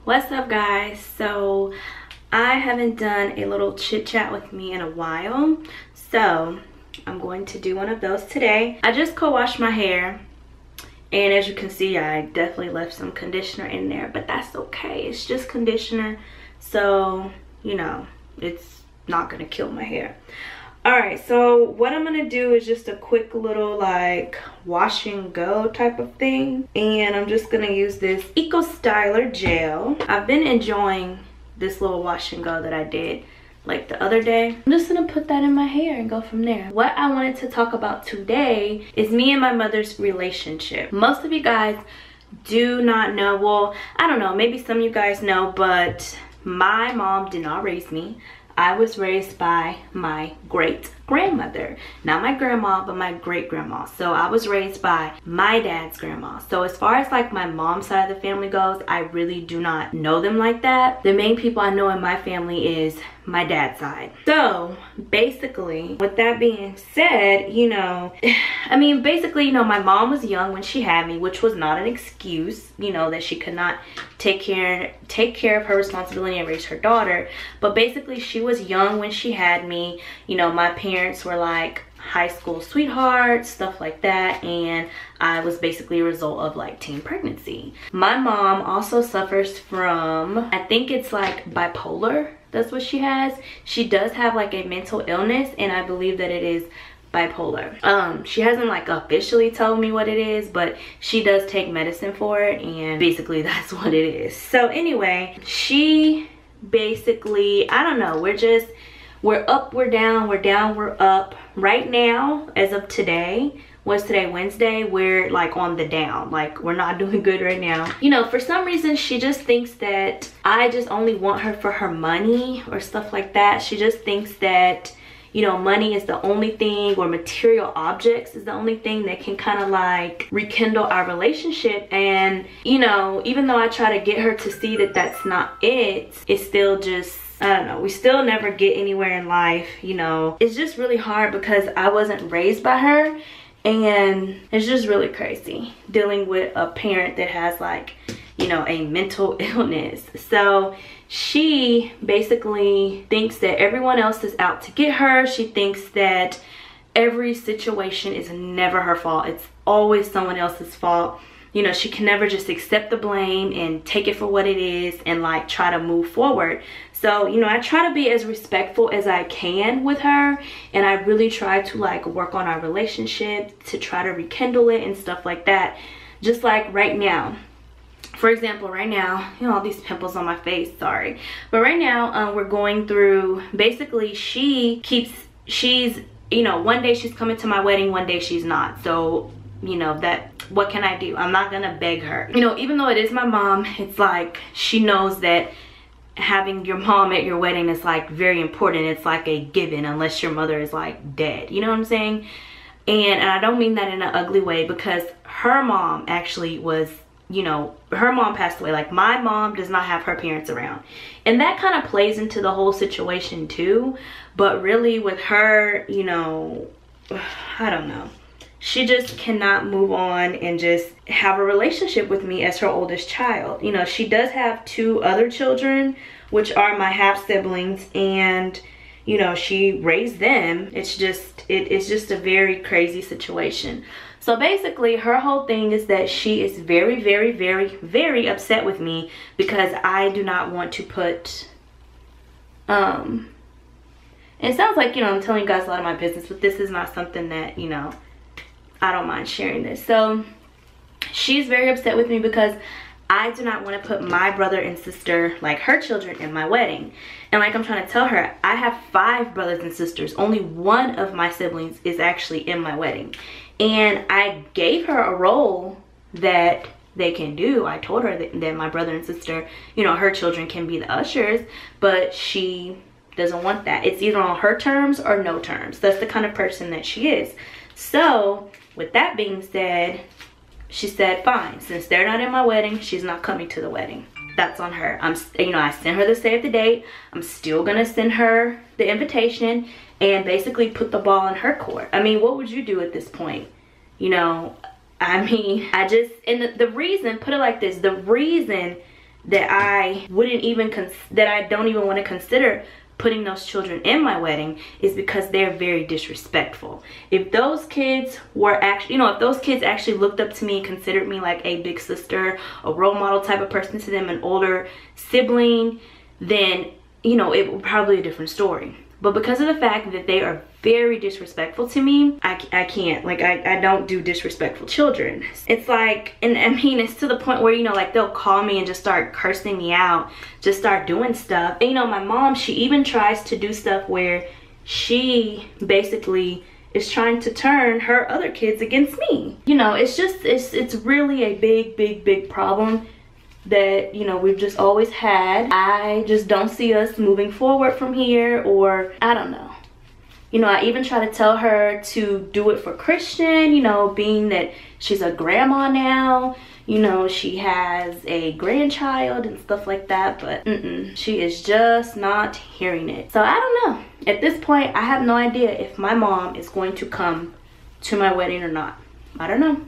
What's up, guys? So I haven't done a little chit chat with me in a while, so I'm going to do one of those today. I just co-washed my hair, and as you can see, I definitely left some conditioner in there, but that's okay. It's just conditioner, so you know, it's not gonna kill my hair. All right, so what I'm gonna do is just a quick little like wash and go type of thing, and I'm just gonna use this Eco Styler gel. I've been enjoying this little wash and go that I did like the other day. I'm just gonna put that in my hair and go from there. What I wanted to talk about today is me and my mother's relationship. Most of you guys do not know, well, I don't know, maybe some of you guys know, but my mom did not raise me. I was raised by my great-grandmother. Not my grandma, but my great-grandma. So I was raised by my dad's grandma. So as far as like my mom's side of the family goes, I really do not know them like that. The main people I know in my family is my dad's side. So basically, with that being said, you know, I mean, basically, you know, my mom was young when she had me, which was not an excuse, you know, that she could not take care of her responsibility and raise her daughter. But basically, she was young when she had me. You know, my parents were like high school sweethearts, stuff like that, and I was basically a result of like teen pregnancy. My mom also suffers from, I think it's like bipolar. That's what she has. She does have like a mental illness, and I believe that it is bipolar. She hasn't like officially told me what it is, but she does take medicine for it, and basically that's what it is. So anyway, she basically, I don't know, we're up, we're down, we're down, we're up. Right now, as of today, what's today, Wednesday, we're like on the down. Like, we're not doing good right now. You know, for some reason, she just thinks that I just only want her for her money or stuff like that. She just thinks that, you know, money is the only thing, or material objects is the only thing that can kind of like rekindle our relationship. And, you know, even though I try to get her to see that that's not it, it's still just, I don't know, we still never get anywhere in life, you know. It's just really hard because I wasn't raised by her, and it's just really crazy dealing with a parent that has like, you know, a mental illness. So she basically thinks that everyone else is out to get her. She thinks that every situation is never her fault. It's always someone else's fault. You know, she can never just accept the blame and take it for what it is and like try to move forward. So, you know, I try to be as respectful as I can with her, and I really try to like work on our relationship to try to rekindle it and stuff like that. Just like right now. For example, right now, you know, all these pimples on my face, sorry. But right now, we're going through, basically she's, you know, one day she's coming to my wedding, one day she's not. So, you know, what can I do? I'm not gonna beg her. You know, even though it is my mom, it's like she knows that having your mom at your wedding is like very important. It's like a given unless your mother is like dead. You know what I'm saying? And I don't mean that in an ugly way, because her mom actually was, you know, her mom passed away. Like, my mom does not have her parents around, and that kind of plays into the whole situation too. But really with her, you know, I don't know, she just cannot move on and just have a relationship with me as her oldest child. You know, she does have 2 other children, which are my half siblings, and you know, she raised them. It's just, it's just a very crazy situation. So basically, her whole thing is that she is very, very, very, very upset with me because I do not want to put, it sounds like, you know, I'm telling you guys a lot of my business, but this is not something that, you know, I don't mind sharing this. So she's very upset with me because I do not want to put my brother and sister, like her children, in my wedding. And like I'm trying to tell her, I have 5 brothers and sisters. Only one of my siblings is actually in my wedding. And I gave her a role that they can do. I told her that my brother and sister, you know, her children can be the ushers, but she doesn't want that. It's either on her terms or no terms. That's the kind of person that she is. So with that being said, she said, fine, since they're not in my wedding, she's not coming to the wedding. That's on her. You know, I sent her the save the date. I'm still gonna send her the invitation and basically put the ball in her court. I mean, what would you do at this point? You know, I mean, and the reason, put it like this, the reason that I wouldn't even that I don't even want to consider putting those children in my wedding is because they're very disrespectful. If those kids were actually, if those kids actually looked up to me and considered me like a big sister, a role model type of person to them, an older sibling, then, it would probably be a different story. But because of the fact that they are very disrespectful to me, I can't. Like, I don't do disrespectful children. It's like, and I mean, it's to the point where, like, they'll call me and just start cursing me out, just start doing stuff. And, my mom, she even tries to do stuff where she basically is trying to turn her other kids against me. It's just, it's really a big problem that we've just always had. I just don't see us moving forward from here, or I don't know. I even try to tell her to do it for Christian, being that she's a grandma now, she has a grandchild and stuff like that, but she is just not hearing it. So I don't know. At this point, I have no idea if my mom is going to come to my wedding or not. I don't know.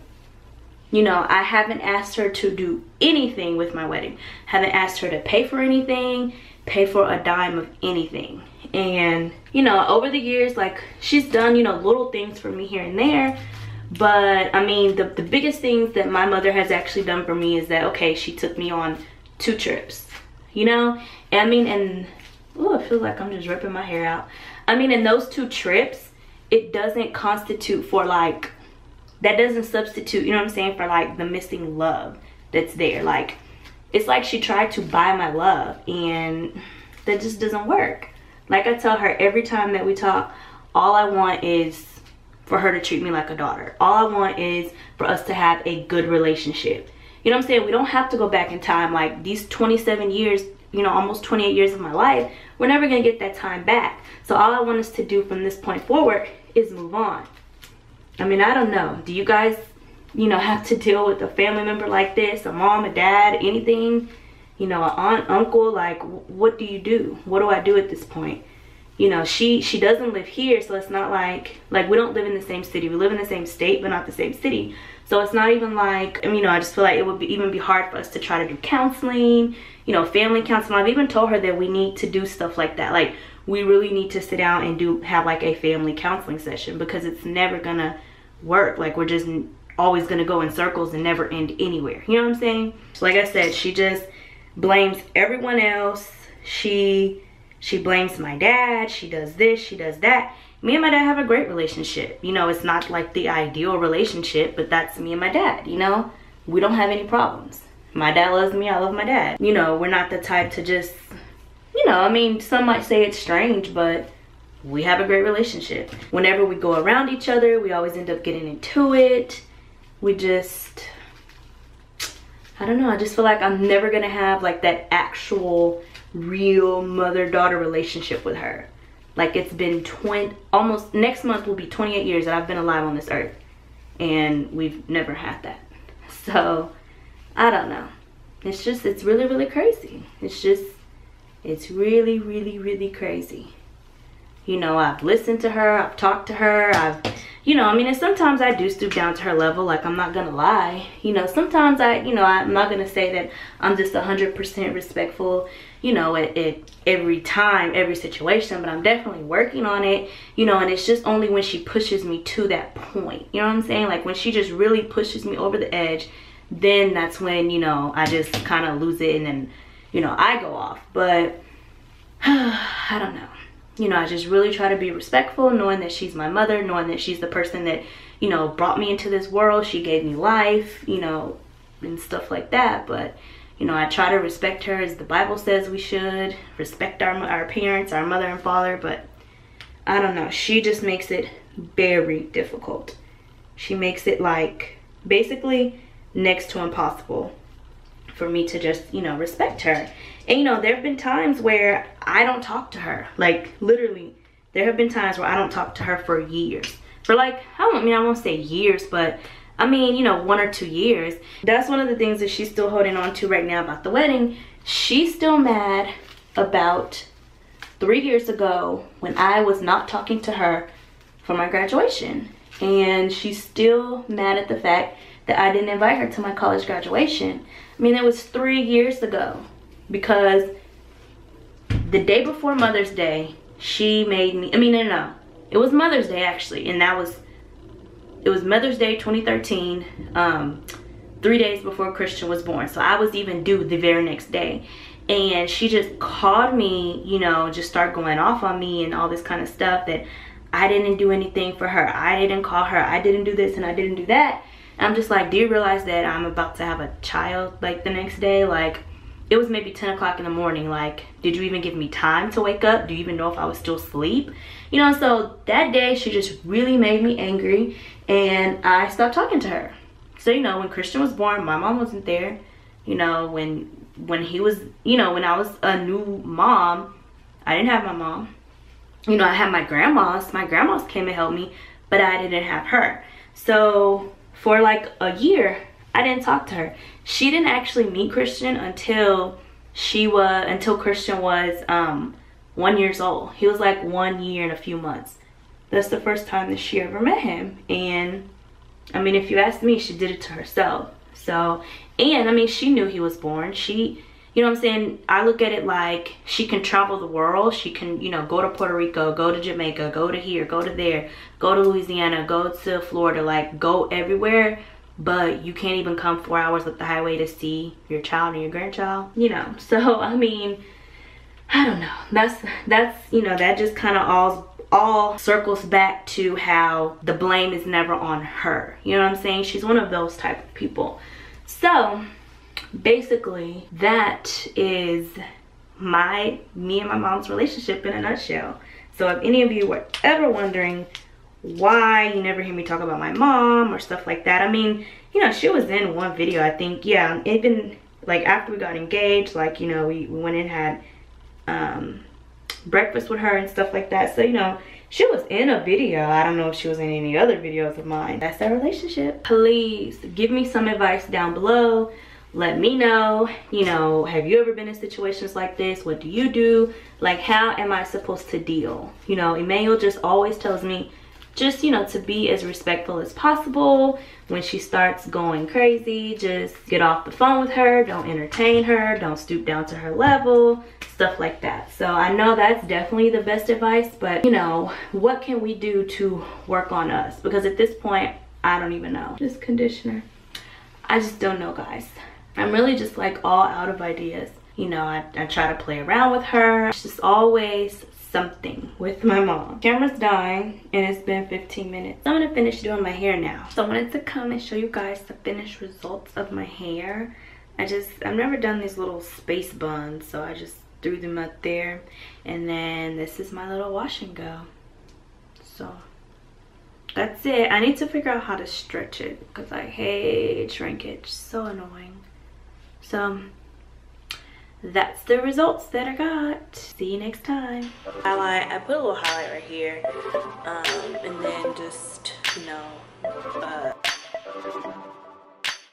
I haven't asked her to do anything with my wedding. Haven't asked her to pay for anything, pay for a dime of anything. And, over the years, like, she's done, little things for me here and there. But, I mean, the biggest things that my mother has actually done for me is that, okay, she took me on 2 trips, And I mean, and, oh, I feel like I'm just ripping my hair out. I mean, in those 2 trips, it doesn't constitute for, like, that doesn't substitute, what I'm saying, for like the missing love that's there. Like, it's like she tried to buy my love, and that just doesn't work. Like I tell her every time that we talk, all I want is for her to treat me like a daughter. All I want is for us to have a good relationship. You know what I'm saying? We don't have to go back in time. Like, these 27 years, almost 28 years of my life, we're never gonna get that time back. So all I want us to do from this point forward is move on. I mean, I don't know. Do you guys, have to deal with a family member like this? A mom, a dad, anything? An aunt, uncle? Like, what do you do? What do I do at this point? She doesn't live here, so it's not like we don't live in the same city. We live in the same state, but not the same city. So it's not even like, I just feel like it would even be hard for us to try to do counseling, family counseling. I've even told her that we need to do stuff like that. Like, we really need to sit down and have like a family counseling session, because it's never gonna work. Like, we're just always gonna go in circles and never end anywhere. You know what I'm saying? So like I said, she just blames everyone else. She blames my dad. She does this, she does that. Me and my dad have a great relationship. It's not like the ideal relationship, but that's me and my dad. We don't have any problems. My dad loves me, I love my dad. We're not the type to just, I mean, some might say it's strange, but we have a great relationship. Whenever we go around each other, we always end up getting into it. We just, I don't know, I just feel like I'm never gonna have like that actual real mother-daughter relationship with her. Like, it's been almost, next month will be 28 years that I've been alive on this earth, and we've never had that. So I don't know. It's really crazy. It's really crazy. I've listened to her, I've talked to her, and sometimes I do stoop down to her level. Like, I'm not gonna lie. Sometimes I'm not gonna say that I'm just 100% respectful, at every time, every situation, but I'm definitely working on it, and it's just only when she pushes me to that point. You know what I'm saying? Like, when she just really pushes me over the edge, then that's when, I just kind of lose it, and then, I go off. But I don't know. I just really try to be respectful, knowing that she's my mother, knowing that she's the person that, brought me into this world. She gave me life, and stuff like that. But, I try to respect her as the Bible says we should. Respect our parents, our mother and father. But I don't know. She just makes it very difficult. She makes it like basically next to impossible for me to just, respect her. And, there have been times where I don't talk to her. Like, literally, there have been times where I don't talk to her for years. For like, I won't say years, but I mean, 1 or 2 years. That's one of the things that she's still holding on to right now about the wedding. She's still mad about 3 years ago when I was not talking to her for my graduation. And she's still mad at the fact that I didn't invite her to my college graduation. I mean, it was 3 years ago. because the day before Mother's Day, she made me, no. It was Mother's Day actually, and it was Mother's Day 2013, 3 days before Christian was born. So I was even due the very next day. And she just called me, you know, just start going off on me and all this kind of stuff that I didn't do anything for her. I didn't call her. I didn't do this and I didn't do that. And I'm just like, do you realize that I'm about to have a child like the next day? Like, it was maybe 10 o'clock in the morning. Like, did you even give me time to wake up? Do you even know if I was still asleep? You know, so that day she just really made me angry and I stopped talking to her. So, you know, when Christian was born, my mom wasn't there. You know, when he was, you know, when I was a new mom, I didn't have my mom. You know, I had my grandmas. My grandmas came and helped me, but I didn't have her. So for like a year, I didn't talk to her. She didn't actually meet Christian until Christian was 1 year old. He was like 1 year and a few months. That's the first time that she ever met him. And I mean, if you ask me, she did it to herself. So, and I mean, she knew he was born. She, you know what I'm saying? I look at it like she can travel the world. She can, you know, go to Puerto Rico, go to Jamaica, go to here, go to there, go to Louisiana, go to Florida, like go everywhere. But you can't even come 4 hours up the highway to see your child and your grandchild, you know. So, I mean, I don't know. That's you know, that just kind of all circles back to how the blame is never on her. You know what I'm saying? She's one of those type of people. So basically that is me and my mom's relationship in a nutshell. So if any of you were ever wondering why you never hear me talk about my mom or stuff like that, I mean, you know, she was in one video, I think. Yeah, even like after we got engaged, like, you know, we went and had breakfast with her and stuff like that. So, you know, she was in a video. I don't know if she was in any other videos of mine. That's our relationship. Please give me some advice down below. Let me know, you know, have you ever been in situations like this? What do you do? Like, how am I supposed to deal? You know, Emmanuel just always tells me just, you know, to be as respectful as possible. When she starts going crazy, just get off the phone with her. Don't entertain her. Don't stoop down to her level. Stuff like that. So I know that's definitely the best advice, but you know, what can we do to work on us? Because at this point, I don't even know. Just conditioner. I just don't know, guys. I'm really just like all out of ideas. You know, I try to play around with her. It's just always something with my mom. Camera's dying and it's been 15 minutes. I'm gonna finish doing my hair now. So I wanted to come and show you guys the finished results of my hair. I've never done these little space buns, so I just threw them up there. And then this is my little wash and go. So that's it. I need to figure out how to stretch it because I hate shrinkage. So annoying. So that's the results that I got. See you next time. Highlight. I put a little highlight right here, and then just, you know,